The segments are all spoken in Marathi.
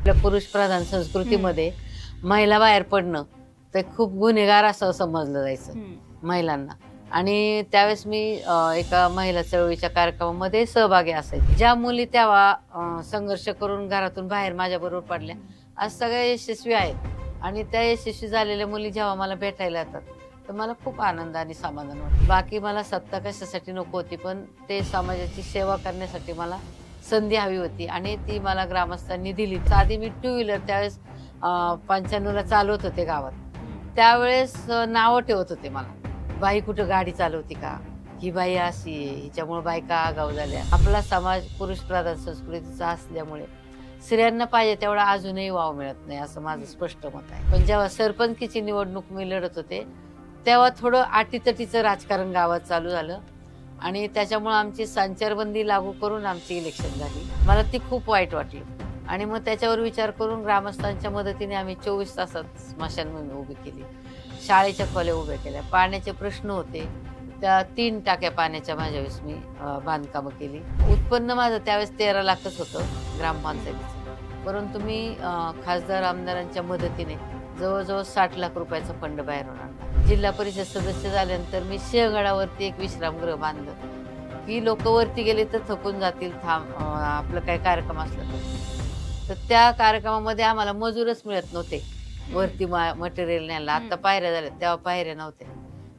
आपल्या पुरुष प्रधान संस्कृतीमध्ये महिला बाहेर पडणं ते खूप गुन्हेगार असं समजलं जायचं महिलांना. आणि त्यावेळेस मी एका महिला चळवळीच्या कार्यक्रमामध्ये सहभागी असायचे. ज्या मुली तेव्हा संघर्ष करून घरातून बाहेर माझ्या बरोबर पडल्या आज सगळ्या यशस्वी आहेत. आणि त्या यशस्वी झालेल्या मुली जेव्हा मला भेटायला येतात तर मला खूप आनंद आणि समाधान वाटतं. बाकी मला सत्ता कशासाठी नको होती, पण ते समाजाची सेवा करण्यासाठी मला संधी हवी होती आणि ती मला ग्रामस्थांनी दिली. आधी मी 2 व्हीलर त्यावेळेस 95ला चालवत होते गावात. त्यावेळेस नावं ठेवत होते मला, बाई कुठं गाडी चालवती का, ही बाई अशी आहे, हिच्यामुळे बायका आगाऊ झाल्या. आपला समाज पुरुष प्रधान संस्कृतीचा असल्यामुळे स्त्रियांना पाहिजे तेवढा अजूनही वाव मिळत नाही असं माझं स्पष्ट मत आहे. पण जेव्हा सरपंचकीची निवडणूक मी लढत होते तेव्हा थोडं अटीतटीचं राजकारण गावात चालू झालं आणि त्याच्यामुळे आमची संचारबंदी लागू करून आमची इलेक्शन झाली. मला ती खूप वाईट वाटली आणि मग त्याच्यावर विचार करून ग्रामस्थांच्या मदतीने आम्ही 24 तासात स्मशानभूमी उभी केली, शाळेच्या खोल्या उभ्या केल्या, पाण्याचे प्रश्न होते त्या 3 टाक्या पाण्याच्या माझ्या वेळेस मी बांधकामं केली. उत्पन्न माझं त्यावेळेस 13 लाखच होतं ग्रामपंचायतीचं, परंतु मी खासदार आमदारांच्या मदतीने जवळजवळ 60 लाख रुपयाचा फंड बाहेरून आणला. जिल्हा परिषद सदस्य झाल्यानंतर मी सिंहगडावरती एक विश्रामगृह बांधलं की लोक वरती गेले तर थकून जातील, आपलं काही कार्यक्रम असला तर त्या कार्यक्रमामध्ये आम्हाला मजूरच मिळत नव्हते वरती मटेरियल न्यायला. आता पायऱ्या झाल्या, तेव्हा पायऱ्या नव्हत्या.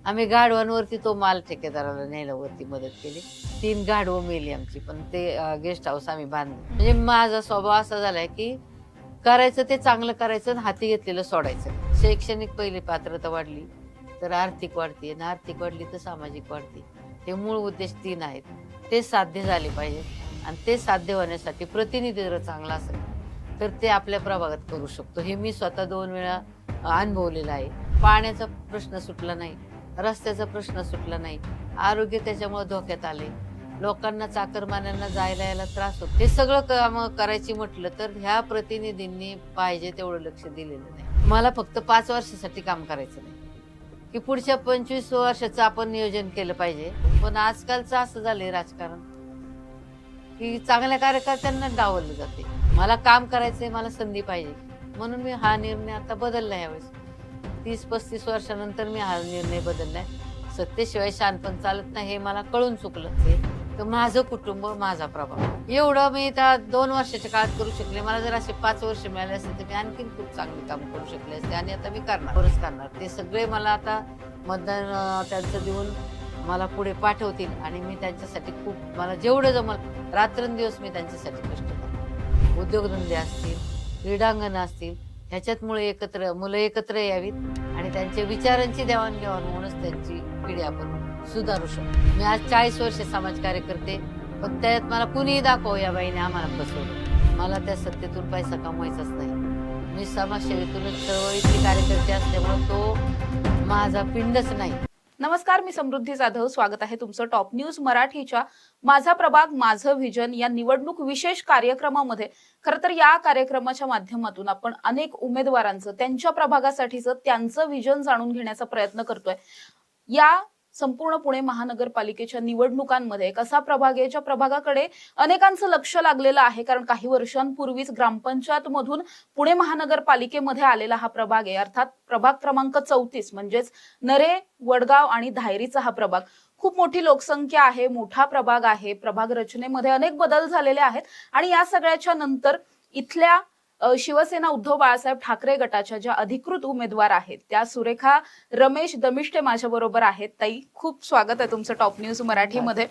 आम्ही गाढवांवरती तो माल ठेकेदाराला न्यायला वरती मदत केली. 3 गाढवं मेली आमची, पण ते गेस्ट हाऊस आम्ही बांधलं. म्हणजे माझा स्वभाव असा झालाय की करायचं ते चांगलं करायचं आणि हाती घेतलेलं सोडायचं. शैक्षणिक पहिली पात्रता वाढली तर आर्थिक वाढते आणि आर्थिक वाढली तर सामाजिक वाढते. हे मूळ उद्देश 3 आहेत, ते साध्य झाले पाहिजे. आणि ते साध्य होण्यासाठी प्रतिनिधी जर चांगला असेल तर ते आपल्या प्रभागात करू शकतो. हे मी स्वतः 2 वेळा अनुभवलेलं आहे. पाण्याचा प्रश्न सुटला नाही, रस्त्याचा प्रश्न सुटला नाही, आरोग्य त्याच्यामुळे धोक्यात आले, लोकांना चाकरमान्यांना जायला यायला त्रास होतो. हे सगळं काम करायची म्हटलं तर ह्या प्रतिनिधींनी पाहिजे तेवढं लक्ष दिलेलं नाही. मला फक्त 5 वर्षासाठी काम करायचं नाही की पुढच्या 25 वर्षाचं आपण नियोजन केलं पाहिजे. पण आजकालचं असं झालंय राजकारण की चांगल्या कार्यकर्त्यांना डावललं जाते. मला काम करायचंय, मला संधी पाहिजे, म्हणून मी हा निर्णय आता बदलला. यावेळेस 30-35 वर्षानंतर मी हा निर्णय बदललाय. सत्तेशिवाय शानपण चालत नाही हे मला कळून चुकलं. तर माझं कुटुंब, माझा प्रभाव, एवढं मी त्या 2 वर्षाच्या काळात करू शकले. मला जर असे 5 वर्ष मिळाले असते तर मी आणखीन खूप चांगली काम करू शकले असते आणि आता मी करणार. ते सगळे मला आता मतदान त्यांचं देऊन मला पुढे पाठवतील आणि मी त्यांच्यासाठी खूप, मला जेवढं जमल रात्रंदिवस मी त्यांच्यासाठी कष्ट करतो. उद्योगधंदे असतील, क्रीडांगणं असतील, ह्याच्यात मुलं एकत्र यावीत आणि त्यांच्या विचारांची देवाणघेवाण होऊनच त्यांची पिढी आपण सुधारू शकतो. मी आज 40 वर्ष समाजकार्य करते, पण त्यात मला कुणीही दाखव या बाईने आम्हाला फसवलं. मला त्या सत्तेतून पैसा कमवायचाच नाही. मी समाजसेवेतूनच चळवळीतली कार्यकर्ते असल्यामुळे तो माझा पिंडच नाही. नमस्कार, मी समृद्धी जाधव. स्वागत आहे तुमचं टॉप न्यूज मराठीच्या माझा प्रभाग माझं व्हिजन या निवडणूक विशेष कार्यक्रमामध्ये. खरं तर या कार्यक्रमाच्या माध्यमातून आपण अनेक उमेदवारांचं, त्यांच्या प्रभागासाठीचं त्यांचं व्हिजन जाणून घेण्याचा प्रयत्न करतोय. या संपूर्ण पुणे महानगरपालिकेच्या निवडणुकांमध्ये एक असा प्रभाग आहे ज्या प्रभागाकडे अनेकांचं लक्ष लागलेलं आहे, कारण काही वर्षांपूर्वीच ग्रामपंचायत मधून पुणे महानगरपालिकेमध्ये आलेला हा प्रभाग आहे. अर्थात प्रभाग क्रमांक 34 म्हणजेच नरे, वडगाव आणि धायरीचा हा प्रभाग. खूप मोठी लोकसंख्या आहे, मोठा प्रभाग आहे. प्रभाग रचनेमध्ये अनेक बदल झालेले आहेत आणि या सगळ्याच्या नंतर इथल्या शिवसेना उद्धव बाळासाहेब ठाकरे गटाच्या ज्या अधिकृत उमेदवार आहेत त्या सुरेखा रमेश दमिष्टे माझ्या बरोबर आहेत. ताई, खूप स्वागत आहे तुमचं टॉप न्यूज मराठीमध्ये.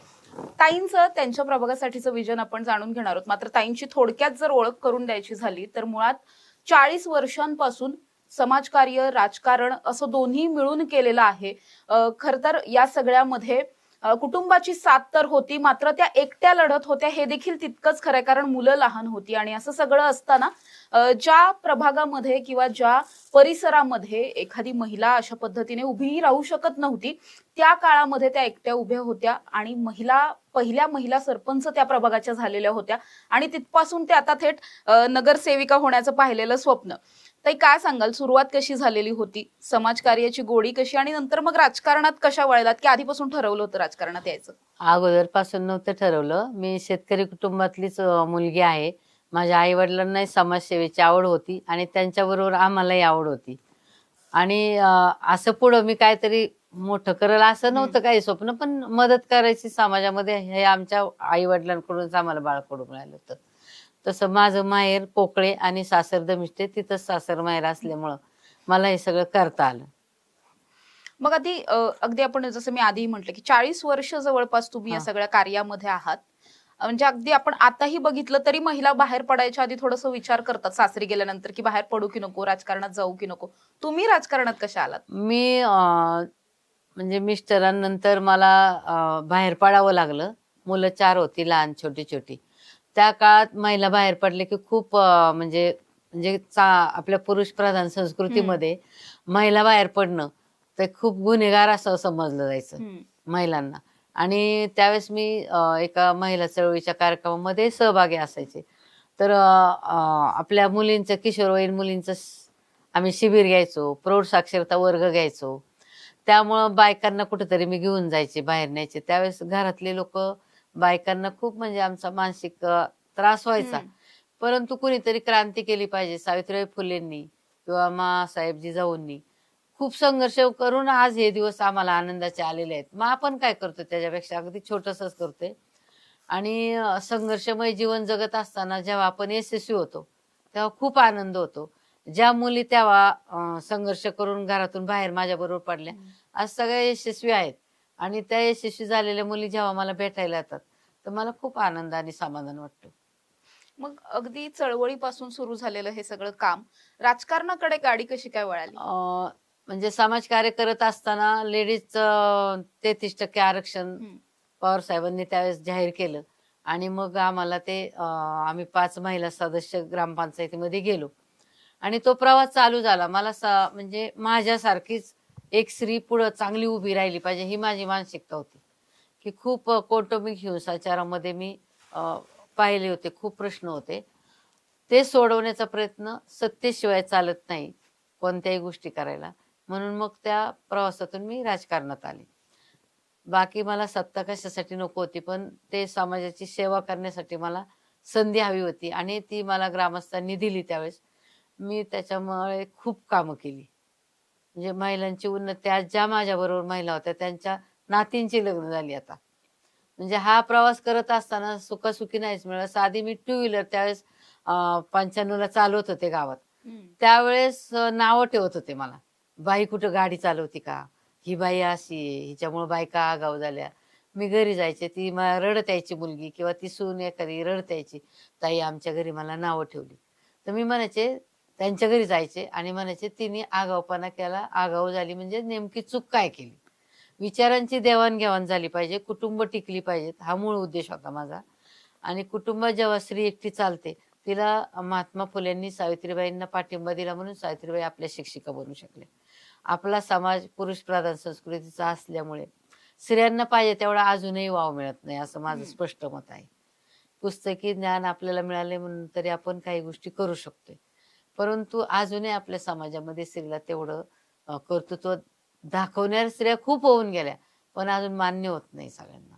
ताईंचं, त्यांच्या प्रभागासाठीचं विजन आपण जाणून घेणार आहोत. मात्र ताईंची थोडक्यात जर ओळख करून द्यायची झाली तर मुळात 40 वर्षांपासून समाजकार्य, राजकारण असं दोन्ही मिळून केलेलं आहे. खर तर या सगळ्यामध्ये कुटुंबाची साथ तर होती, मात्र त्या एकट्या लढत होत्या हे देखील तितकंच खरंय, कारण मुलं लहान होती. आणि असं सगळं असताना ज्या प्रभागामध्ये किंवा ज्या परिसरामध्ये एखादी महिला अशा पद्धतीने उभी राहू शकत नव्हती, त्या काळामध्ये त्या एकट्या उभ्या होत्या आणि पहिल्या महिला सरपंच त्या प्रभागाच्या झालेल्या होत्या आणि तिथपासून ते आता थेट नगरसेविका होण्याचं पाहिलेलं स्वप्न. ताई, काय सांगाल, सुरुवात कशी झालेली होती, समाजकार्याची गोडी कशी आणि नंतर मग राजकारणात कशा वळलात, की आधीपासून ठरवलं होतं राजकारणात यायचं? अगोदरपासून नव्हतं ठरवलं. मी शेतकरी कुटुंबातलीच मुलगी आहे. माझ्या आई वडिलांनाही समाजसेवेची आवड होती आणि त्यांच्याबरोबर आम्हालाही आवड होती. आणि असं पुढं मी काहीतरी मोठं करेल असं नव्हतं काही स्वप्न, पण मदत करायची समाजामध्ये हे आमच्या आई वडिलांकडूनच आम्हाला बाळकडून मिळालं होतं. तसं माझं माहेर पोकळे आणि सासर दमिष्टे, तिथंच सासर माहेर असल्यामुळं मला हे सगळं करता आलं. मग अगदी आपण जसं मी आधी म्हटलं की 40 वर्ष जवळपास तुम्ही या हा. सगळ्या कार्यामध्ये आहात. म्हणजे अगदी आपण आताही बघितलं तरी महिला बाहेर पडायच्या आधी थोडंसं विचार करतात सासरी गेल्यानंतर की बाहेर पडू की नको, राजकारणात जाऊ की नको. तुम्ही राजकारणात कशा आलात? मी म्हणजे मिस्टरांनंतर मला बाहेर पडावं लागलं. मुलं 4 होती लहान छोटी-छोटी. त्या काळात महिला बाहेर पडले की खूप म्हणजे म्हणजे आपल्या पुरुष प्रधान संस्कृतीमध्ये महिला बाहेर पडणं ते खूप गुन्हेगार असं समजलं जायचं हम्म. महिलांना. आणि त्यावेळेस मी एका महिला चळवळीच्या कार्यक्रमामध्ये सहभागी असायचे. तर आपल्या मुलींचं किशोरवयीन मुलींचं आम्ही शिबिर घ्यायचो, प्रौढ साक्षरता वर्ग घ्यायचो. त्यामुळं बायकांना कुठेतरी मी घेऊन जायचे, बाहेर न्यायचे. त्यावेळेस घरातले लोकं बायकांना खूप म्हणजे आमचा मानसिक त्रास व्हायचा. हम्म. परंतु कुणीतरी क्रांती केली पाहिजे. सावित्रीबाई फुलेंनी किंवा माँसाहेब जिजाऊंनी खूप संघर्ष करून आज हे दिवस आम्हाला आनंदाचे आलेले आहेत. मग आपण काय करतो त्याच्यापेक्षा अगदी छोटंसंच करतोय. आणि संघर्षमय जीवन जगत असताना जेव्हा आपण यशस्वी होतो, तेव्हा खूप आनंद होतो. ज्या मुली तेव्हा संघर्ष करून घरातून बाहेर माझ्याबरोबर पडल्या, आज सगळ्या यशस्वी आहेत. आणि त्या यशस्वी झालेल्या मुली जेव्हा मला भेटायला येतात, तर मला खूप आनंद आणि समाधान वाटतं. मग अगदी चळवळीपासून सुरू झालेलं हे सगळं काम राजकारणाकडे गाडी कशी काय वळाली? म्हणजे समाजकार्य करत असताना लेडीजचं 33% आरक्षण हम्म. पवार साहेबांनी त्यावेळेस जाहीर केलं. आणि मग आम्हाला ते आम्ही 5 महिला सदस्य ग्रामपंचायतीमध्ये गेलो आणि तो प्रवास चालू झाला. मला म्हणजे माझ्यासारखीच एक स्त्री पुढं चांगली उभी राहिली पाहिजे ही माझी मानसिकता होती, की खूप कौटुंबिक हिंसाचारामध्ये मी पाहिले होते, खूप प्रश्न होते. ते सोडवण्याचा प्रयत्न सत्तेशिवाय चालत नाही कोणत्याही गोष्टी करायला. म्हणून मग त्या प्रवासातून मी राजकारणात आले. बाकी मला सत्ता कशासाठी नको होती, पण ते समाजाची सेवा करण्यासाठी मला संधी हवी होती आणि ती मला ग्रामस्थांनी दिली त्यावेळेस. मी त्याच्यामुळे खूप कामं केली. म्हणजे महिलांची उन्नती आज ज्या माझ्याबरोबर महिला होत्या त्यांच्या नातींची लग्न झाली आता. म्हणजे हा प्रवास करत असताना सुखासुखी नाहीच मिळालं. साधी मी टू व्हीलर त्यावेळेस 95ला चालवत होते गावात. हम्म. त्यावेळेस नावं ठेवत होते मला. बाई कुठं गाडी चालवती का? ही बाई अशी आहे, हिच्यामुळं बायका आगाऊ झाल्या. मी घरी जायचे, ती मला रडत यायची मुलगी किंवा ती सून एखादी रडत यायची. ताई आमच्या घरी मला नावं ठेवली. तर मी म्हणायचे त्यांच्या घरी जायचे आणि म्हणायचे तिने आगाऊपणा केला, आगाऊ झाली म्हणजे नेमकी चूक काय केली? विचारांची देवाणघेवाण झाली पाहिजे, कुटुंब टिकली पाहिजेत, हा मूळ उद्देश होता माझा. आणि कुटुंबात जेव्हा स्त्री एकटी चालते, तिला महात्मा फुलेंनी सावित्रीबाईंना पाठिंबा दिला म्हणून सावित्रीबाई आपल्या शिक्षिका बनू शकल्या. आपला समाज पुरुषप्रधान संस्कृतीचा असल्यामुळे स्त्रियांना पाहिजे तेवढा अजूनही वाव मिळत नाही, असं माझं स्पष्ट मत आहे. पुस्तकी ज्ञान आपल्याला मिळाले म्हणून तरी आपण काही गोष्टी करू शकतोय. परंतु अजूनही आपल्या समाजामध्ये स्त्रीला तेवढं कर्तृत्व दाखवणाऱ्या स्त्रिया खूप होऊन गेल्या, पण अजून मान्य होत नाही सगळ्यांना.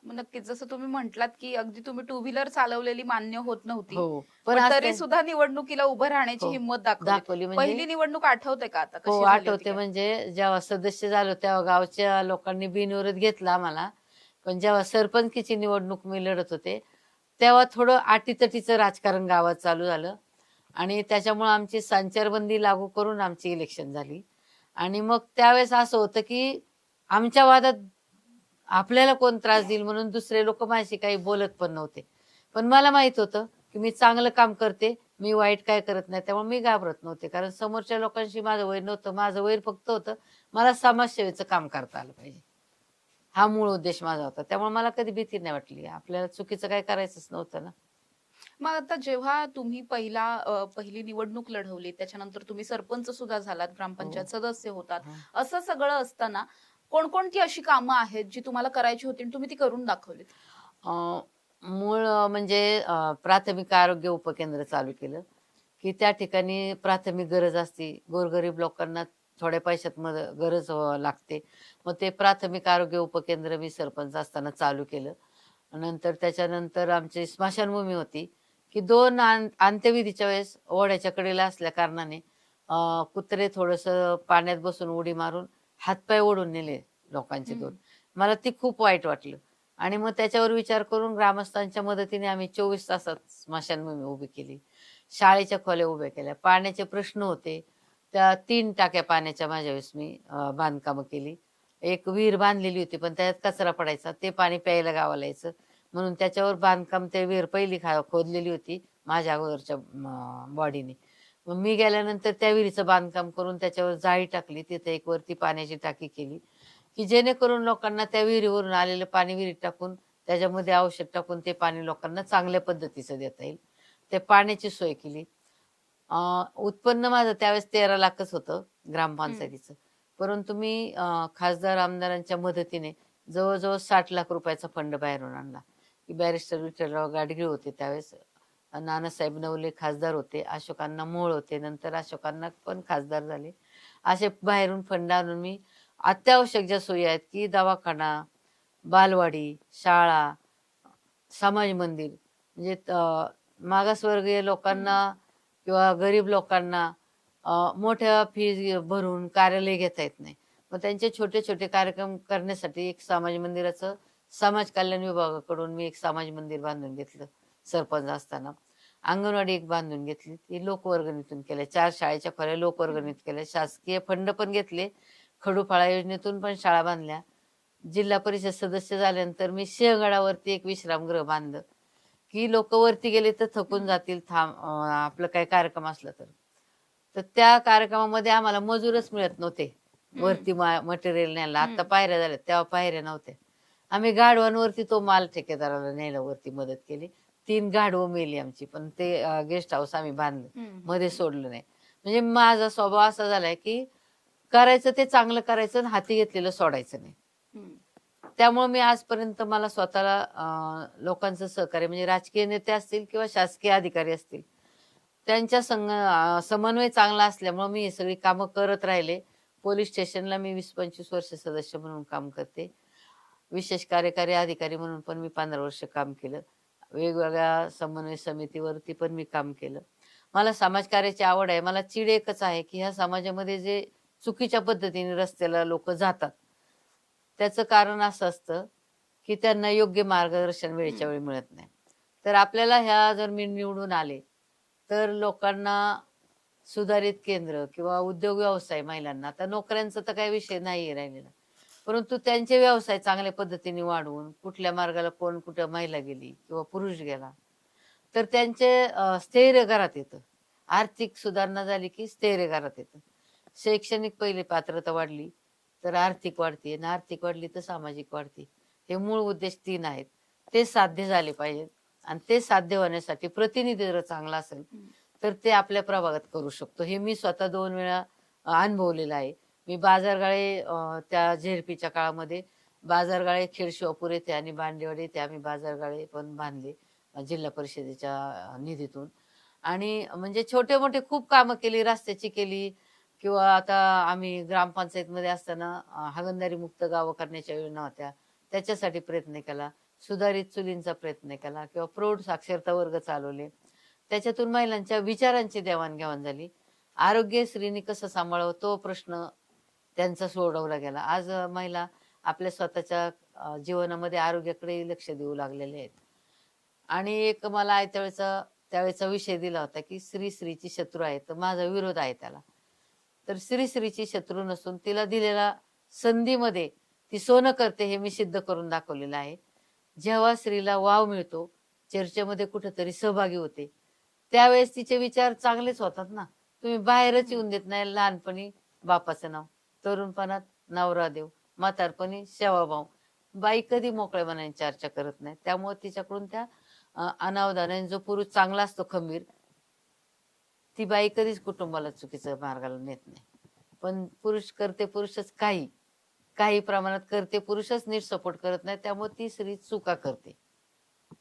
मग नक्कीच जसं तुम्ही म्हटलात की अगदी तुम्ही टू व्हीलर चालवलेली मान्य होत नव्हती, हो, पण पण आज तरी ते सुद्धा निवडणुकीला उभं राहण्याची हो, हिंमत दाखवली. दाखवली म्हणजे पहिली निवडणूक आठवते का आता हो, कशी झाली होती आठवते. काय? म्हणजे जेव्हा सदस्य झालो तेव्हा गावच्या लोकांनी बिनविरोध घेतला आम्हाला. पण जेव्हा सरपंचकीची निवडणूक मी लढत होते, तेव्हा थोडं अटीतटीचं राजकारण गावात चालू झालं आणि त्याच्यामुळं आमची संचारबंदी लागू करून आमची इलेक्शन झाली. आणि मग त्यावेळेस असं होतं, की आमच्या वादात आपल्याला कोण त्रास देईल म्हणून दुसरे लोक माझ्याशी काही बोलत पण नव्हते. पण मला माहित होतं, की मी चांगलं काम करते, मी वाईट काय करत नाही. त्यामुळे मी घाबरत नव्हते. कारण समोरच्या लोकांशी माझं वैर नव्हतं. माझं वैर फक्त होतं, मला समाजसेवेचं काम करता आलं पाहिजे. हा मूळ उद्देश माझा होता. त्यामुळे मला कधी भीती नाही वाटली. आपल्याला चुकीचं काही करायचंच नव्हतं ना. मग आता जेव्हा तुम्ही पहिली निवडणूक लढवली त्याच्यानंतर तुम्ही सरपंच सुद्धा झालात, ग्रामपंचायत हो. सदस्य होतात. हां. असं सगळं असताना कोणकोणती अशी कामं आहेत जी तुम्हाला करायची होती आणि तुम्ही ती करून दाखवलीत? अ, मूळ म्हणजे प्राथमिक आरोग्य उपकेंद्र चालू केलं, की त्या ठिकाणी प्राथमिक गरज असते. गोरगरीब लोकांना थोड्या पैशात गरज लागते. मग ते प्राथमिक आरोग्य उपकेंद्र मी सरपंच असताना चालू केलं. नंतर त्याच्यानंतर आमची स्मशानभूमी होती. की दोन अंत्यविधीच्या वेळेस ओढ्याच्या कडेला असल्या कारणाने कुत्रे थोडस पाण्यात बसून उडी मारून हातपाय ओढून नेले लोकांचे दोन. मला ती खूप वाईट वाटलं आणि मग त्याच्यावर विचार करून ग्रामस्थांच्या मदतीने आम्ही 24 तासात स्मशानभूमी उभी केली, शाळेच्या खोल्या उभ्या केल्या. पाण्याचे प्रश्न होते, त्या 3 टाक्या पाण्याच्या माझ्या वेळेस मी बांधकामं केली. एक विहीर बांधलेली होती पण त्यात कचरा पडायचा, ते पाणी प्यायला गावाला यायचं म्हणून त्याच्यावर बांधकाम, ते विहीर पहिली खोदलेली होती माझ्या अगोदरच्या बॉडीने. मग मी गेल्यानंतर त्या विहिरीचं बांधकाम करून त्याच्यावर जाळी टाकली, तिथे एक वरती पाण्याची टाकी केली की जेणेकरून लोकांना त्या विहिरीवरून आलेलं पाणी विहिरीत टाकून त्याच्यामध्ये औषध टाकून ते पाणी लोकांना चांगल्या पद्धतीचं देता येईल, ते पाण्याची सोय केली. उत्पन्न माझं त्यावेळेस 13 लाखच होतं ग्रामपंचायतीचं, परंतु मी खासदार आमदारांच्या मदतीने जवळजवळ 60 लाख रुपयाचा फंड बाहेरून आणला. की बॅरिस्टर विठ्ठलराव गाडगीळ होते त्यावेळेस, नानासाहेब नवले खासदार होते, अशोकांना मोळ होते, नंतर अशोकांना पण खासदार झाले. असे बाहेरून फंड आणून मी अत्यावश्यक ज्या सोयी आहेत की दवाखाना, बालवाडी, शाळा, समाज मंदिर, म्हणजे मागासवर्गीय लोकांना किंवा गरीब लोकांना मोठ्या फीज भरून कार्यालय घेता येत नाही, मग त्यांचे छोटे छोटे कार्यक्रम करण्यासाठी एक समाज मंदिराचं, समाज कल्याण विभागाकडून मी एक समाज मंदिर बांधून घेतलं सरपंच असताना. अंगणवाडी एक बांधून घेतली, ती लोकवर्गणीतून केल्या. 4 शाळेच्या खोल्या लोकवर्गणीत केल्या. शासकीय फंड पण घेतले, खडूफाळा योजनेतून पण शाळा बांधल्या. जिल्हा परिषद सदस्य झाल्यानंतर मी सिंहगडावरती एक विश्रामगृह बांधलं की लोक वरती गेले तर थकून जातील, आपलं काही कार्यक्रम असला तर त्या कार्यक्रमामध्ये आम्हाला मजूरच मिळत नव्हते वरती मटेरियल न्यायला. आता पायऱ्या झाल्या, तेव्हा पायऱ्या नव्हत्या. आम्ही गाढवांवरती तो माल ठेकेदाराला न्यायला वरती मदत केली. 3 गाढवं मेली आमची, पण ते गेस्ट हाऊस आम्ही बांधलं, मध्ये सोडलं नाही. म्हणजे माझा स्वभाव असा झालाय की करायचं ते चांगलं करायचं आणि हाती घेतलेलं सोडायचं नाही. त्यामुळे मी आजपर्यंत मला स्वतःला लोकांचं सहकार्य, म्हणजे राजकीय नेते असतील किंवा शासकीय अधिकारी असतील, त्यांच्या समन्वय चांगला असल्यामुळे मी ही सगळी कामं करत राहिले. पोलीस स्टेशनला मी 20-25 वर्ष सदस्य म्हणून काम करते. विशेष कार्यकारी अधिकारी म्हणून पण मी 15 वर्ष काम केलं. वेगवेगळ्या समन्वय समितीवरती पण मी काम केलं. मला समाजकार्याची आवड आहे. मला चीड एकच आहे की ह्या समाजामध्ये जे चुकीच्या पद्धतीने रस्त्याला लोक जातात, त्याचं कारण असं असतं की त्यांना योग्य मार्गदर्शन वेळेच्या वेळी मिळत नाही. तर आपल्याला ह्या जर मी निवडून आले तर लोकांना सुधारित केंद्र किंवा उद्योग व्यवसाय, महिलांना आता नोकऱ्यांचा तर काही विषय नाही राहिलेला, परंतु त्यांचे व्यवसाय चांगल्या पद्धतीने वाढवून, कुठल्या मार्गाला कोण कुठं महिला गेली किंवा पुरुष गेला तर त्यांचे स्थैर्य घरात येतं. आर्थिक सुधारणा झाली की स्थैर्य घरात येतं. शैक्षणिक पहिली पात्रता वाढली तर आर्थिक वाढते, आणि आर्थिक वाढली तर सामाजिक वाढते. हे मूळ उद्देश 3 आहेत, ते साध्य झाले पाहिजेत. आणि ते साध्य होण्यासाठी प्रतिनिधी जर चांगला असेल तर ते आपल्या प्रभागात करू शकतो. हे मी स्वतः 2 वेळा अनुभवलेलं आहे. मी बाजारगाळे, त्या झेडपीच्या काळामध्ये बाजारगाळे खेडशिवापूर येथे आणि बांडेवाडी येथे आम्ही बाजारगाळे पण बांधले जिल्हा परिषदेच्या निधीतून. आणि म्हणजे छोटे मोठे खूप कामं केली, रस्त्याची केली, किंवा आता आम्ही ग्रामपंचायतमध्ये असताना हागणदारी मुक्त गावं करण्याच्या योजना होत्या, त्याच्यासाठी प्रयत्न केला. सुधारित चुलींचा प्रयत्न केला किंवा प्रौढ साक्षरता वर्ग चालवले. त्याच्यातून महिलांच्या विचारांची देवाणघेवाण झाली. आरोग्यश्रीनी कसं सांभाळावं तो प्रश्न त्यांचा सोडवला गेला. आज महिला आपल्या स्वतःच्या जीवनामध्ये आरोग्याकडे लक्ष देऊ लागलेले आहेत. आणि एक मला त्यावेळेचा विषय दिला होता की स्त्रीची शत्रू आहे, तर माझा विरोध आहे त्याला. तर स्त्रीची शत्रू नसून तिला दिलेल्या संधीमध्ये ती सोनं करते, हे मी सिद्ध करून दाखवलेलं आहे. जेव्हा स्त्रीला वाव मिळतो, चर्चेमध्ये कुठेतरी सहभागी होते, त्यावेळेस तिचे विचार चांगलेच होतात ना. तुम्ही बाहेरच येऊन देत नाही. लहानपणी बापाचं नाव, तरुणपणात नवरादेव, म्हातारपणी सेवाभाव. बाई कधी मोकळ्या मनाने चर्चा करत नाही. त्यामुळे तिच्याकडून त्या अनावधानाने, जो पुरुष चांगला असतो खंबीर, ती बाई कधीच कुटुंबाला चुकीच्या मार्गाला नेत नाही. पण पुरुषच काही प्रमाणात करते, पुरुषच नीट सपोर्ट करत नाही, त्यामुळे ती स्त्री चुका करते.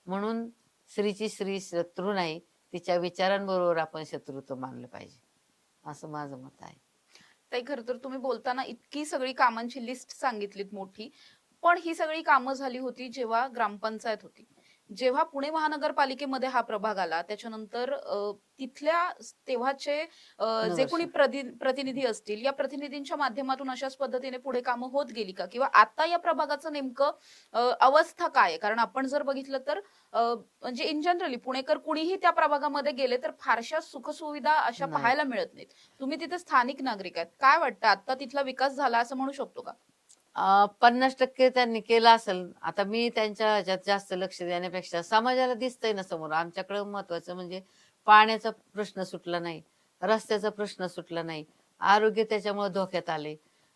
म्हणून स्त्री शत्रू नाही, तिच्या विचारांबरोबर आपण शत्रुत्व मानलं पाहिजे, असं माझं मत आहे. ताई, खरं तर तुम्ही बोलताना इतकी सगळी कामांची लिस्ट सांगितलीत मोठी, पण ही सगळी कामं झाली होती जेव्हा ग्रामपंचायत होती. जेव्हा पुणे महानगरपालिकेमध्ये हा प्रभाग आला त्याच्यानंतर तिथल्या तेव्हाचे जे कोणी नगरसेवक. प्रतिनिधी असतील या प्रतिनिधींच्या माध्यमातून अशाच पद्धतीने पुढे कामं होत गेली का, किंवा आता या प्रभागाचं नेमकं अवस्था काय आहे? कारण आपण जर बघितलं तर म्हणजे इन जनरली पुणेकर कुणीही त्या प्रभागामध्ये गेले तर फारशा सुखसुविधा अशा नाही. पाहायला मिळत नाहीत. तुम्ही तिथे स्थानिक नागरिक आहेत, काय वाटतं आता तिथला विकास झाला असं म्हणू शकतो का? 50% त्यांनी केलं असेल. आता मी त्यांच्या ह्याच्यात जास्त लक्ष देण्यापेक्षा समाजाला दिसतंय ना समोर. आमच्याकडे महत्वाचं म्हणजे पाण्याचा प्रश्न सुटला नाही, रस्त्याचा प्रश्न सुटला नाही, आरोग्य त्याच्यामुळे धोक्यात आले.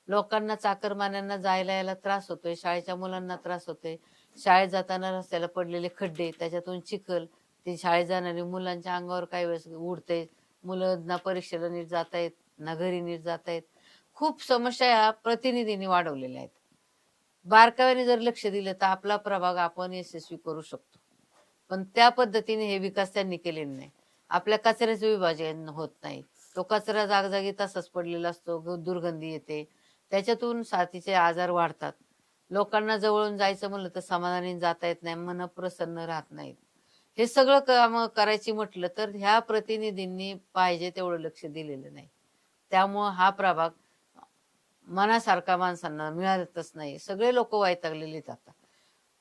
लोकांना चाकरमान्यांना जायला यायला त्रास होतोय, शाळेच्या मुलांना त्रास होतोय. शाळेत जाताना रस्त्याला पडलेले खड्डे, त्याच्यातून चिखल, ते शाळेत जाणारी मुलांच्या अंगावर काही वेळेस उडते. मुलं ना परीक्षेला नीट जातायत, ना घरी नीट जातायत. खूप समस्या ह्या प्रतिनिधींनी वाढवलेल्या आहेत. बारकाव्याने जर लक्ष दिलं तर आपला प्रभाग आपण यशस्वी करू शकतो. पण त्या पद्धतीने हे विकास त्यांनी केलेले नाही. आपल्या कचऱ्याचं विभाजन होत नाही. तो कचरा जागोजागी तसाच पडलेला असतो, दुर्गंधी येते. त्याच्यातून साथीचे आजार वाढतात. लोकांना जवळून जायचं म्हणलं तर समाधानी जाता येत नाही, मन प्रसन्न राहत नाहीत. हे सगळं काम करायची म्हटलं तर ह्या प्रतिनिधींनी पाहिजे तेवढं लक्ष दिलेलं नाही. त्यामुळं हा प्रभाग मनासारखा माणसांना मिळतच नाही. सगळे लोक वैतागलेले आहेत आता.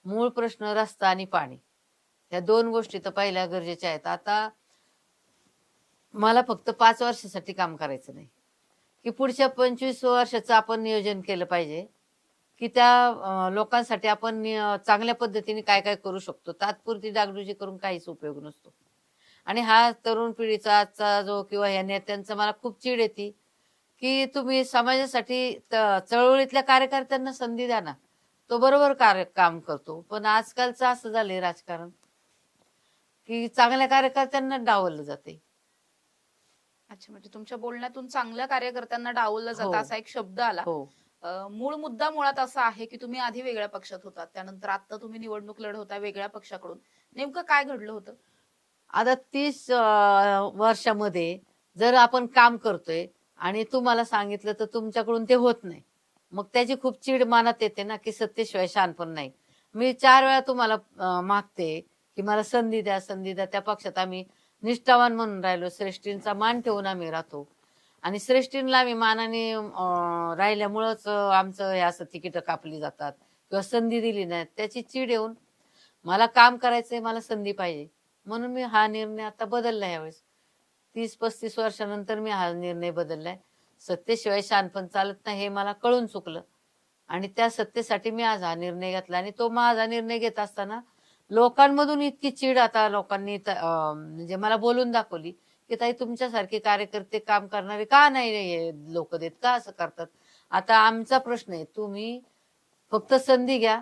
मूळ प्रश्न रस्ता आणि पाणी, या 2 गोष्टी तर पहिल्या गरजेच्या आहेत. आता मला फक्त 5 वर्षासाठी काम करायचं नाही, की पुढच्या 25 वर्षाचं आपण नियोजन केलं पाहिजे, की त्या लोकांसाठी आपण चांगल्या पद्धतीने काय काय करू शकतो. तात्पुरती डागडुजी करून काहीच उपयोग नसतो. आणि हा तरुण पिढीचा आजचा जो किंवा ह्या नेत्यांचा मला खूप चीड येते, की तुम्ही समाजासाठी चळवळीतल्या कार्यकर्त्यांना संधी द्या ना. तो बरोबर काम करतो. पण आजकालचं असं झालंय राजकारण, की चांगल्या कार्यकर्त्यांना डावललं जाते. अच्छा, म्हणजे तुमच्या बोलण्यातून चांगल्या कार्यकर्त्यांना डावललं हो, जातं असा एक शब्द आला. हो. मूळ मुद्दा मुळात असा आहे की तुम्ही आधी वेगळ्या पक्षात होतात, त्यानंतर आता तुम्ही निवडणूक लढवता वेगळ्या पक्षाकडून. नेमकं काय घडलं होतं? आता 30 वर्षामध्ये जर आपण काम करतोय आणि तुम्हाला सांगितलं तर तुमच्याकडून ते होत नाही. मग त्याची खूप चीड मनात येते ना, की सत्तेशिवाय शहाणपण नाही. मी 4 वेळा तुम्हाला मागते, की मला संधी द्या, संधी द्या. त्या पक्षात आम्ही निष्ठावान म्हणून राहिलो. श्रेष्ठींचा मान ठेवून आम्ही राहतो. आणि श्रेष्ठींना आम्ही मानाने राहिल्यामुळंच आमचं हे असं तिकीट कापली जातात किंवा संधी दिली नाही. त्याची चीड येऊन मला काम करायचंय, मला संधी पाहिजे. म्हणून मी हा निर्णय आता बदलला यावेळेस. 30-35 वर्षानंतर मी हा निर्णय बदललाय. सत्तेशिवाय शहाणपण चालत नाही हे मला कळून चुकलं. आणि त्या सत्तेसाठी मी आज हा निर्णय घेतला आणि तो माझा निर्णय घेत असताना लोकांमधून इतकी चीड आता लोकांनी म्हणजे मला बोलून दाखवली, की ताई तुमच्यासारखे कार्यकर्ते काम करणारे का नाही लोक देत? का असं करतात? आता आमचा प्रश्न आहे, तुम्ही फक्त संधी घ्या.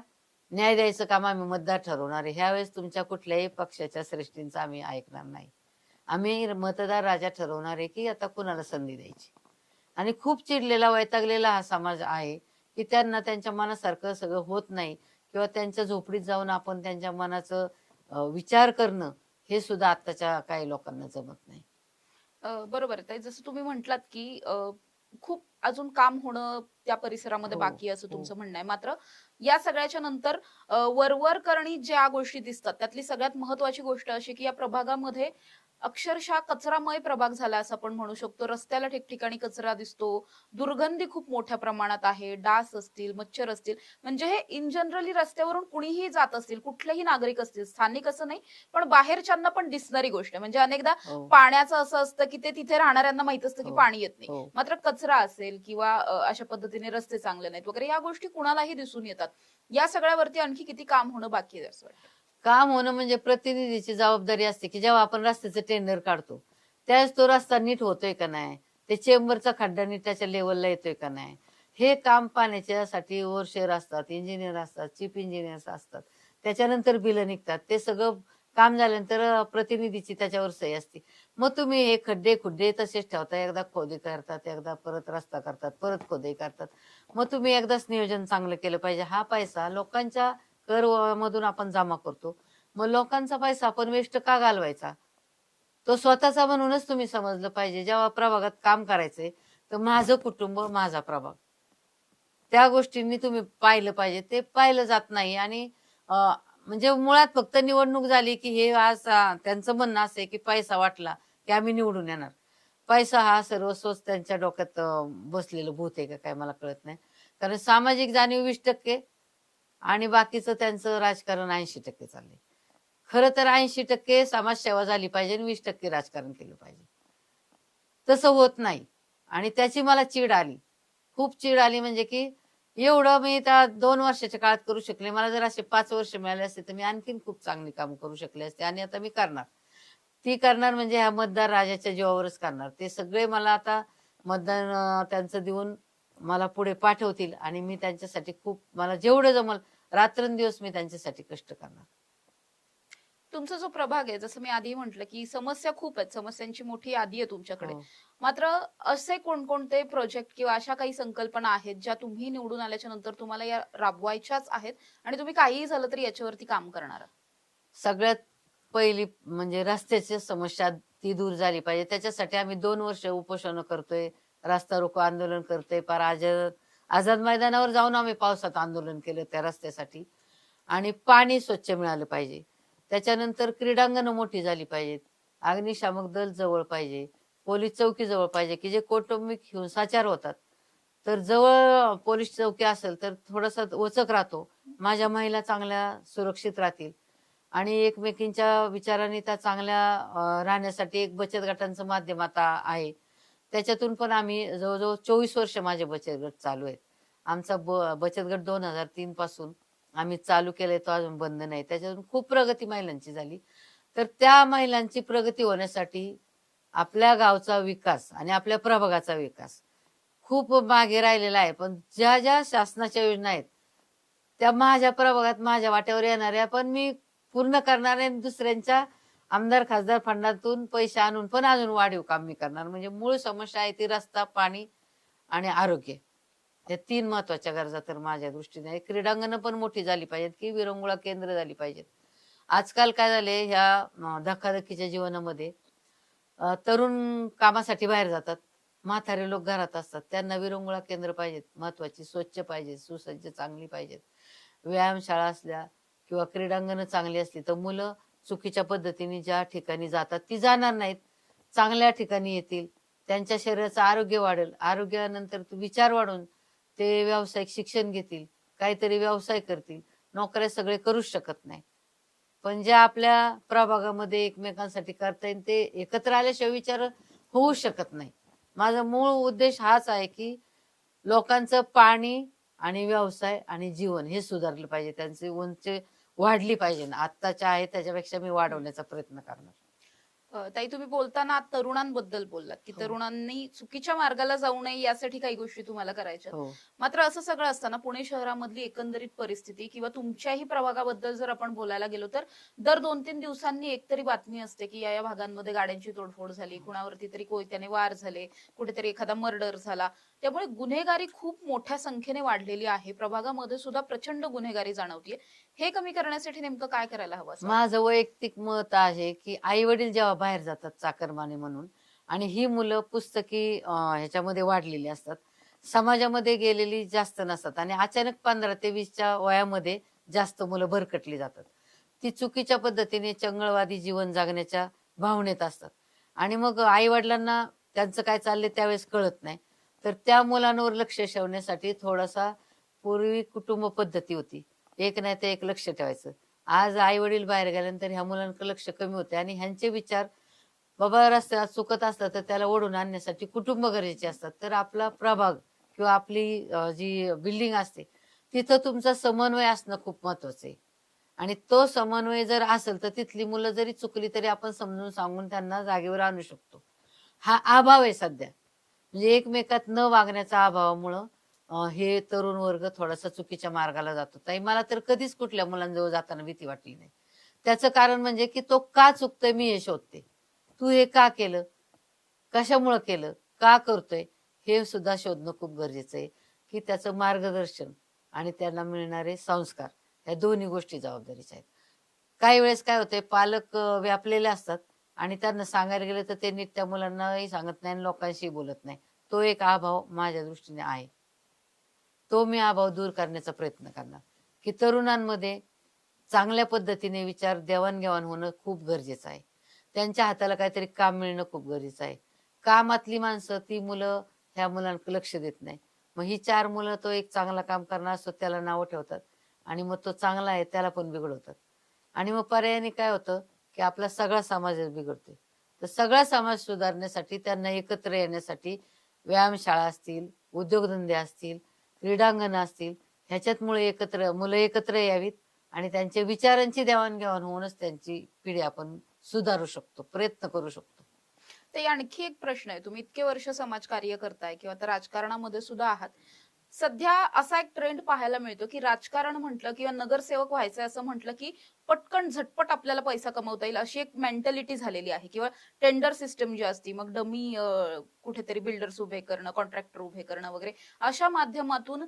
न्याय द्यायचं काम आम्ही मतदार ठरवणार आहे. ह्यावेळेस तुमच्या कुठल्याही पक्षाच्या श्रेष्ठींचं आम्ही ऐकणार नाही. आम्ही मतदार राजा ठरवणार आहे, की आता कुणाला संधी द्यायची. आणि खूप चिडलेला, वैतागलेला हा समाज आहे, की त्यांना त्यांच्या मनासारखं सगळं होत नाही किंवा त्यांच्या झोपडीत जाऊन आपण त्यांच्या मनाचं विचार करणं, हे सुद्धा आत्ताच्या काही लोकांना जमत नाही. बरोबर आहे ताई. जसं तुम्ही म्हटलात की खूप अजून काम होणं त्या परिसरामध्ये हो, बाकी आहे असं हो. तुमचं म्हणणं आहे. मात्र या सगळ्याच्या नंतर वरवर करणी ज्या गोष्टी दिसतात त्यातली सगळ्यात महत्वाची गोष्ट अशी की या प्रभागामध्ये अक्षरशः कचरामय प्रभाग झाला असं आपण म्हणू शकतो. रस्त्याला ठिकठिकाणी कचरा दिसतो, दुर्गंधी खूप मोठ्या प्रमाणात आहे, डास असतील, मच्छर असतील, म्हणजे हे इन जनरली रस्त्यावरून कुणीही जात असतील, कुठलेही नागरिक असतील, स्थानिक असं नाही, पण बाहेरच्यांना पण दिसणारी गोष्ट आहे. म्हणजे अनेकदा हो, पाण्याचं असं असतं की ते तिथे राहणाऱ्यांना माहित असतं की हो, पाणी येत नाही, हो. मात्र कचरा असेल किंवा अशा पद्धतीने रस्ते चांगले नाहीत वगैरे या गोष्टी कुणालाही दिसून येतात. या सगळ्यावरती आणखी किती काम होणं बाकी आहे असं वाटतं? काम होणं म्हणजे प्रतिनिधीची जबाबदारी असते, की जेव्हा आपण रस्त्याचं टेंडर काढतो, त्यावेळेस तो रस्ता नीट होतोय का नाही? ते चेंबरचा खड्डा नीट त्याच्या लेवलला येतोय का नाही? हे काम पाण्याच्यासाठी ओव्हरशेअर असतात, इंजिनियर असतात, चीफ इंजिनियर्स असतात. त्याच्यानंतर बिलं निघतात. ते सगळं काम झाल्यानंतर प्रतिनिधीची त्याच्यावर सही असते. मग तुम्ही हे खड्डे-खुड्डे तसेच ठेवता. एकदा खोदी करतात, एकदा परत रस्ता करतात, परत खोदी करतात. मग तुम्ही एकदाच नियोजन चांगलं केलं पाहिजे. हा पैसा लोकांच्या कर मधून आपण जमा करतो. मग लोकांचा पैसा आपण वेस्ट का घालवायचा? तो स्वतःचा म्हणूनच तुम्ही समजलं पाहिजे. जेव्हा प्रभागात काम करायचंय, तर माझं कुटुंब, माझा प्रभाग. त्या गोष्टींनी तुम्ही पाहिलं पाहिजे. ते पाहिलं जात नाही आणि म्हणजे मुळात फक्त निवडणूक झाली की हे आज त्यांचं म्हणणं असं आहे की पैसा वाटला की आम्ही निवडून येणार. पैसा हा सर्वस्वच त्यांच्या डोक्यात बसलेलं भूत आहे का काय मला कळत नाही. कारण सामाजिक जाणीव 20% आणि बाकीचं त्यांचं राजकारण 80% चाललंय. खरं तर 80% समाजसेवा झाली पाहिजे आणि 20% राजकारण केलं पाहिजे. तसं होत नाही आणि त्याची मला चीड आली. खूप चीड आली म्हणजे की एवढं मी त्या 2 वर्षाच्या काळात करू शकले. मला जर असे 5 वर्ष मिळाले असते तर मी आणखीन खूप चांगली कामं करू शकले असते आणि आता मी करणार. ती करणार म्हणजे ह्या मतदार राजाच्या जीवावरच करणार. ते सगळे मला आता मतदान त्यांचं देऊन मला पुढे पाठवतील आणि मी त्यांच्यासाठी खूप मला जेवढं जमल रात्रंदिवस मी त्यांच्यासाठी कष्ट करणार. तुमचा जो प्रभाग आहे, जसं मी आधी म्हटलं की समस्या खूप आहेत, समस्यांची मोठी यादी आहे तुमच्याकडे. हो. मात्र असे कोणकोणते प्रोजेक्ट किंवा अशा काही संकल्पना आहेत ज्या तुम्ही निवडून आल्याच्या नंतर तुम्हाला या राबवायच्याच आहेत आणि तुम्ही काहीही झालं तरी याच्यावरती काम करणार आहात? सगळ्यात पहिली म्हणजे रस्त्याची समस्या ती दूर झाली पाहिजे. त्याच्यासाठी आम्ही 2 वर्ष उपोषण करतोय, रास्ता रोको आंदोलन करतोय. पार आझाद आझाद मैदानावर जाऊन आम्ही पावसात आंदोलन केलं त्या रस्त्यासाठी. आणि पाणी स्वच्छ मिळालं पाहिजे. त्याच्यानंतर क्रीडांगणं मोठी झाली पाहिजेत. अग्निशामक दल जवळ पाहिजे. पोलीस चौकी जवळ पाहिजे, की जे कौटुंबिक हिंसाचार होतात. तर जवळ पोलीस चौकी असेल तर थोडासा वचक राहतो. माझ्या महिला चांगल्या सुरक्षित राहतील. आणि एकमेकींच्या विचारांनी त्या चांगल्या राहण्यासाठी एक बचत गटांचं माध्यम आता आहे. त्याच्यातून पण आम्ही जवळजवळ 24 वर्ष माझे बचत गट चालू आहेत. आमचा बचत गट 2003 पासून आम्ही चालू केलंय, तो अजून बंद नाही. त्याच्यातून खूप प्रगती महिलांची झाली. तर त्या महिलांची प्रगती होण्यासाठी आपल्या गावचा विकास आणि आपल्या प्रभागाचा विकास खूप मागे राहिलेला आहे. पण ज्या ज्या शासनाच्या योजना आहेत, त्या माझ्या प्रभागात माझ्या वाट्यावर येणाऱ्या पण मी पूर्ण करणार आहे आणि दुसऱ्यांच्या आमदार खासदार फंडातून पैसे आणून पण अजून वाढीव काम मी करणार. म्हणजे मूळ समस्या आहे ती रस्ता, पाणी आणि आरोग्य. या 3 महत्वाच्या गरजा तर माझ्या दृष्टीने आहे. क्रीडांगणं पण मोठी झाली पाहिजेत, की विरंगुळा केंद्र झाली पाहिजेत. आजकाल काय झालंय ह्या धकाधकीच्या जीवनामध्ये तरुण कामासाठी बाहेर जातात. म्हातारे लोक घरात असतात. त्यांना विरंगुळा केंद्र पाहिजेत. महत्वाची स्वच्छ पाहिजे, सुसज्ज चांगली पाहिजेत. व्यायामशाळा असल्या किंवा क्रीडांगणं चांगली असली तर मुलं चुकीच्या पद्धतीने ज्या ठिकाणी जातात ती जाणार नाहीत. चांगल्या ठिकाणी येतील. त्यांच्या शरीराचं आरोग्य वाढेल. आरोग्यानंतर विचार वाढून ते व्यावसायिक शिक्षण घेतील. काहीतरी व्यवसाय करतील. नोकऱ्या सगळे करूच शकत नाही. पण ज्या आपल्या प्रभागामध्ये एकमेकांसाठी करता येईल ते एकत्र आल्याशिवाय विचार होऊ शकत नाही. माझा मूळ उद्देश हाच आहे की लोकांचं पाणी आणि व्यवसाय आणि जीवन हे सुधारलं पाहिजे. त्यांची उंची वाढली पाहिजे ना. आत्ताच्या आहे त्याच्यापेक्षा मी वाढवण्याचा प्रयत्न करणार. ताई, तुम्ही बोलताना तरुणांबद्दल बोललात की हो. तरुणांनी चुकीच्या मार्गाला जाऊ नये यासाठी काही गोष्टी तुम्हाला करायच्या. हो. मात्र असं सगळं असताना पुणे शहरामधली एकंदरीत परिस्थिती किंवा तुमच्याही प्रभागाबद्दल जर आपण बोलायला गेलो तर दर 2-3 दिवसांनी एकतरी बातमी असते की या या भागांमध्ये गाड्यांची तोडफोड झाली, कुणावरती तरी कोयत्याने वार झाले, कुठेतरी एखादा मर्डर झाला. त्यामुळे गुन्हेगारी खूप मोठ्या संख्येने वाढलेली आहे. प्रभागामध्ये सुद्धा प्रचंड गुन्हेगारी जाणवतीये. हे कमी करण्यासाठी नेमकं काय करायला हवं असं वाटतं? माझं वैयक्तिक मत आहे की आई वडील जेव्हा बाहेर जातात चाकरमाने म्हणून आणि ही मुलं पुस्तकी ह्याच्यामध्ये वाढलेली असतात, समाजामध्ये गेलेली जास्त नसतात आणि अचानक 15 ते 20च्या वयामध्ये जास्त मुलं भरकटली जातात. ती चुकीच्या पद्धतीने चंगळवादी जीवन जगण्याच्या भावनेत असतात आणि मग आई वडिलांना त्यांचं काय चाललंय त्यावेळेस कळत नाही. तर त्या मुलांवर लक्ष ठेवण्यासाठी थोडासा पूर्वी कुटुंब पद्धती होती. एक नाही तर एक लक्ष ठेवायचं. आज आई वडील बाहेर गेल्यानंतर ह्या मुलांकडे लक्ष कमी होते आणि ह्यांचे विचार बाबा रस्त्यात चुकत असतात तर त्याला ओढून आणण्यासाठी कुटुंब गरजेचे असतात. तर आपला प्रभाग किंवा आपली जी बिल्डिंग असते तिथं तुमचा समन्वय असणं खूप महत्वाचं आहे. आणि तो समन्वय जर असेल तर तिथली मुलं जरी चुकली तरी आपण समजून सांगून त्यांना जागेवर आणू शकतो. हा अभाव आहे सध्या. म्हणजे एकमेकात न वागण्याच्या अभावामुळं हे तरुण वर्ग थोडासा चुकीच्या मार्गाला जातो. ताई मला तर कधीच कुठल्या मुलांजवळ जाताना भीती वाटली नाही. त्याचं कारण म्हणजे की तो का चुकतोय मी हे शोधते. तू हे का केलं? कशामुळं केलं? का करतोय? हे सुद्धा शोधणं खूप गरजेचं आहे, की त्याचं मार्गदर्शन आणि त्यांना मिळणारे संस्कार या दोन्ही गोष्टी जबाबदारीच्या आहेत. काही वेळेस काय होतंय पालक व्यापलेले असतात आणि त्यांना सांगायला गेलं तर ते नीट त्या मुलांनाही सांगत नाही आणि लोकांशीही बोलत नाही. तो एक अभाव माझ्या दृष्टीने आहे. तो मी अभाव दूर करण्याचा प्रयत्न करणार, की तरुणांमध्ये चांगल्या पद्धतीने विचार देवाणघेवाण होणं खूप गरजेचं आहे. त्यांच्या हाताला काहीतरी काम मिळणं खूप गरजेचं आहे. कामातली माणसं ती मुलं ह्या मुलांकडे लक्ष देत नाही. मग ही 4 मुलं तो एक चांगला काम करणार असतो त्याला नावं ठेवतात आणि मग तो चांगला आहे त्याला पण बिघडवतात. आणि मग पर्यायाने काय होतं, की आपला सगळा समाजच बिघडतोय. तर सगळा समाज सुधारण्यासाठी त्यांना एकत्र येण्यासाठी व्यायामशाळा असतील, उद्योगधंदे असतील, क्रीडांगणं असतील, ह्याच्यात मुलं एकत्र यावीत आणि त्यांच्या विचारांची देवाणघेवाण होऊनच त्यांची पिढी आपण सुधारू शकतो, प्रयत्न करू शकतो. ते आणखी एक प्रश्न आहे. तुम्ही इतके वर्ष समाजकार्य करताय किंवा तर राजकारणामध्ये सुद्धा आहात. सध्या असा एक ट्रेंड पाहायला मिळतो, की राजकारण म्हटलं किंवा नगरसेवक व्हायचंय असं म्हटलं, की पटकन झटपट आपल्याला पैसा कमवता येईल अशी एक मेंटॅलिटी झालेली आहे किंवा टेंडर सिस्टम जी असती, मग डमी कुठेतरी बिल्डर्स उभे करणं, कॉन्ट्रॅक्टर उभे करणं वगैरे अशा माध्यमातून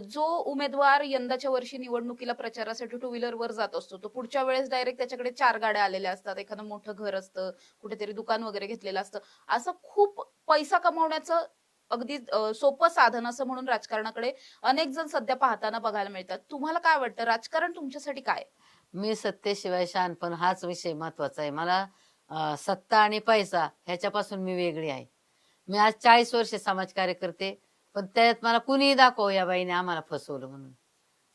जो उमेदवार यंदाच्या वर्षी निवडणुकीला प्रचारासाठी टू व्हीलरवर जात असतो, तो पुढच्या वेळेस डायरेक्ट त्याच्याकडे 4 गाड्या आलेल्या असतात, एखादं मोठं घर असतं, कुठेतरी दुकान वगैरे घेतलेलं असतं. असं खूप पैसा कमवण्याचं अगदी सोपं साधन असं म्हणून राजकारणाकडे अनेक जण सध्या पाहताना बघायला मिळतात. तुम्हाला काय वाटतं राजकारण तुमच्यासाठी काय? मी सत्तेशिवाय शहाणपण हाच विषय महत्वाचा आहे. मला सत्ता आणि पैसा ह्याच्यापासून मी वेगळी आहे. मी आज 40 वर्ष समाजकार्य करते, पण त्यात मला कुणीही दाखव या बाईने आम्हाला फसवलं म्हणून.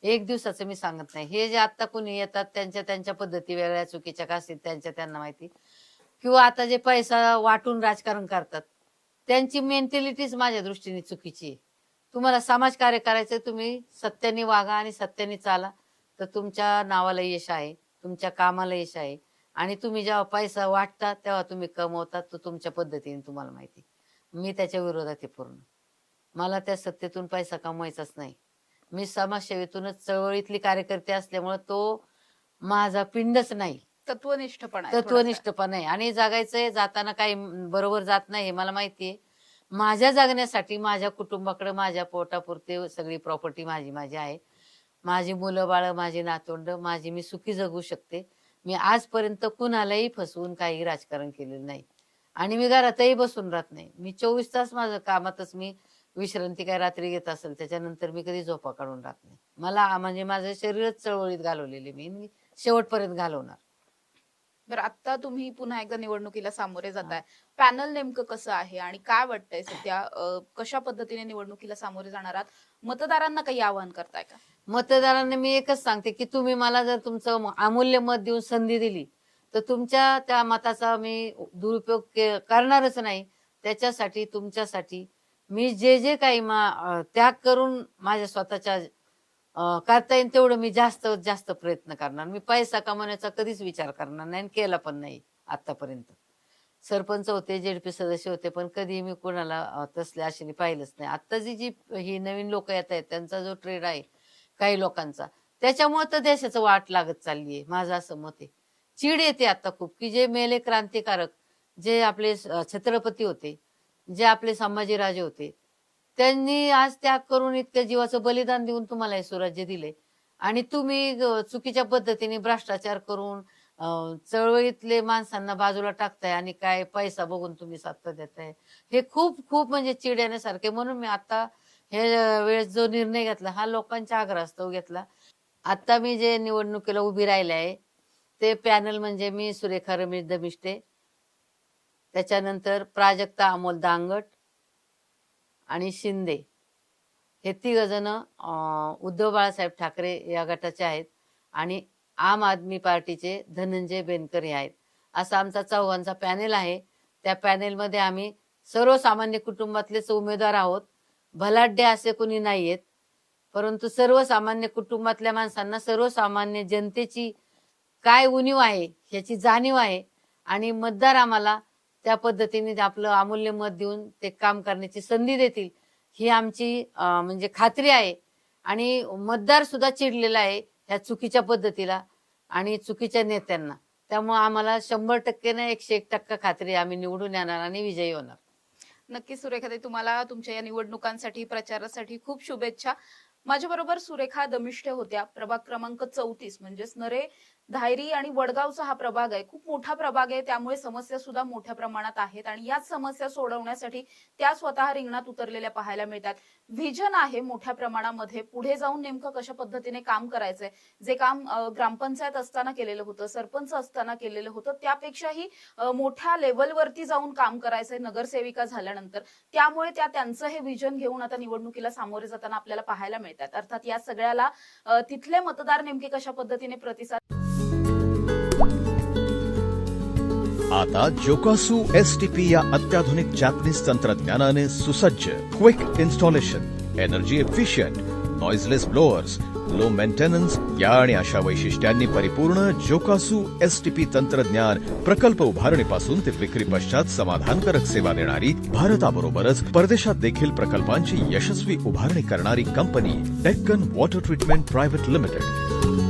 एक दिवसाचं मी सांगत नाही. हे जे आता कुणी येतात त्यांच्या त्यांच्या पद्धती वेगळ्या चुकीच्या का असतील त्यांच्या त्यांना माहिती. किंवा आता जे पैसा वाटून राजकारण करतात, त्यांची मेंटॅलिटीच माझ्या दृष्टीने चुकीची आहे. तुम्हाला समाजकार्य करायचंय, तुम्ही सत्याने वागा आणि सत्याने चाला, तर तुमच्या नावाला यश आहे, तुमच्या कामाला यश आहे. आणि तुम्ही जेव्हा पैसा वाटता, तेव्हा तुम्ही कमवता, तो तुमच्या पद्धतीने तुम्हाला माहिती. मी त्याच्या विरोधात आहे पूर्ण. मला त्या सत्तेतून पैसा कमवायचाच नाही. मी समाजसेवेतूनच चळवळीतली कार्यकर्ते असल्यामुळे तो माझा पिंडच नाही. तत्वनिष्ठपणा आहे थोडासा. तत्वनिष्ठपणा आहे आणि जगायचंय जाताना काही बरोबर जात नाही हे मला माहितीये. माझ्या जगण्यासाठी माझ्या कुटुंबाकडे माझ्या पोटापुरते सगळी प्रॉपर्टी माझी आहे. माझी मुलं बाळ, माझी नातवंड, मी सुखी जगू शकते. मी आजपर्यंत कुणालाही फसवून काही राजकारण केलेलं नाही आणि मी घरातही बसून राहत नाही. मी 24 तास माझं कामातच मी विश्रांती काय रात्री घेत असेल त्याच्यानंतर मी कधी झोपा काढून राहत नाही. मला म्हणजे माझं शरीरच चळवळीत घालवलेले मी शेवटपर्यंत घालवणार. बरं, आता तुम्ही पुन्हा एकदा निवडणुकीला सामोरे जाताय. पॅनल नेमकं कसं आहे आणि काय वाटतंय सध्या कशा पद्धतीने निवडणुकीला सामोरे जाणार आहात? मतदारांना काही आवाहन करताय का? मतदारांना मी एकच सांगते की तुम्ही मला जर तुमचं अमूल्य मत देऊन संधी दिली तर तुमच्या त्या मताचा मी दुरुपयोग करणारच नाही. त्याच्यासाठी तुमच्यासाठी मी जे जे काही त्याग करून माझ्या स्वतःच्या करता येईल तेवढं मी जास्त जास्त प्रयत्न करणार. मी पैसा कमवण्याचा कधीच विचार करणार नाही आणि केला पण नाही आतापर्यंत. सरपंच होते, जेडपी सदस्य होते, पण कधी मी कोणाला तसल्या आशेने पाहिलंच नाही. आत्ताची जी ही नवीन लोक येत आहेत त्यांचा जो ट्रेड आहे काही लोकांचा, त्याच्यामुळे तर देशाचं वाट लागत चाललीये, माझं असं मत आहे. चीड येते आता खूप की जे मेले क्रांतिकारक, जे आपले छत्रपती होते, जे आपले संभाजीराजे होते, त्यांनी आज त्याग करून इतक्या जीवाचं बलिदान देऊन तुम्हाला हे स्वराज्य दिले आणि तुम्ही चुकीच्या पद्धतीने भ्रष्टाचार करून चळवळीतले माणसांना बाजूला टाकताय आणि काय पैसा बघून तुम्ही सत्ता देताय. हे खूप खूप म्हणजे चीड येण्यासारखे. म्हणून मी आता हे वेळेस जो निर्णय घेतला हा लोकांच्या आग्रहास्तव घेतला. आता मी जे निवडणुकीला उभी राहिले आहे ते पॅनल म्हणजे मी सुरेखा रमेश दमिष्टे, त्याच्यानंतर प्राजक्ता अमोल दांगट आणि शिंदे, हे 3 जण उद्धव बाळासाहेब ठाकरे या गटाचे आहेत आणि आम आदमी पार्टीचे धनंजय बेनकर हे आहेत. असा आमचा चौघांचा पॅनेल आहे. त्या पॅनेलमध्ये आम्ही सर्वसामान्य कुटुंबातलेच उमेदवार आहोत. भलाढ्य असे कोणी नाहीयेत, परंतु सर्वसामान्य कुटुंबातल्या माणसांना सर्वसामान्य जनतेची काय उणीव आहे ह्याची जाणीव आहे आणि मतदार आम्हाला त्या पद्धतीने आपलं अमूल्य मत देऊन ते काम करण्याची संधी देतील ही आमची म्हणजे खात्री आहे. आणि मतदार सुद्धा चिडलेला आहे ह्या चुकीच्या पद्धतीला आणि चुकीच्या नेत्यांना. त्यामुळे आम्हाला 100% ना 101% खात्री आहे, आम्ही निवडून येणार आणि विजयी होणार. नक्कीच सुरेखाताई, तुम्हाला तुमच्या या निवडणुकांसाठी प्रचारासाठी खूप शुभेच्छा. माझ्या बरोबर सुरेखा दमिष्टे होत्या, प्रभाग क्रमांक 34 म्हणजेच नरे धायरी आणि वडगावचा हा प्रभाग आहे, खूप मोठा प्रभाग आहे, त्यामुळे समस्या सुद्धा मोठ्या प्रमाणात आहेत आणि याच समस्या सोडवण्यासाठी त्या स्वतः रिंगणात उतरलेल्या पाहायला मिळतात. व्हिजन आहे मोठ्या प्रमाणामध्ये, पुढे जाऊन नेमकं कशा पद्धतीने काम करायचंय, जे काम ग्रामपंचायत असताना केलेलं होतं, सरपंच असताना केलेलं होतं, त्यापेक्षाही मोठ्या लेवलवरती जाऊन काम करायचंय नगरसेविका झाल्यानंतर. त्यामुळे त्यांचं हे व्हिजन घेऊन आता निवडणुकीला सामोरे जाताना आपल्याला पाहायला मिळतात. अर्थात या सगळ्याला तिथले मतदार नेमके कशा पद्धतीने प्रतिसाद. आता जोकासू एसटीपी या अत्याधुनिक जॅपनीज तंत्रज्ञानाने सुसज्ज, quick installation, energy efficient, noiseless blowers, low maintenance या आणि अशा वैशिष्ट्यांनी परिपूर्ण जोकासू एसटीपी तंत्रज्ञान प्रकल्प उभारणीपासून ते विक्री पश्चात समाधानकारक सेवा देणारी, भारताबरोबरच परदेशात देखील प्रकल्पांची यशस्वी उभारणी करणारी company Deccan water treatment private limited.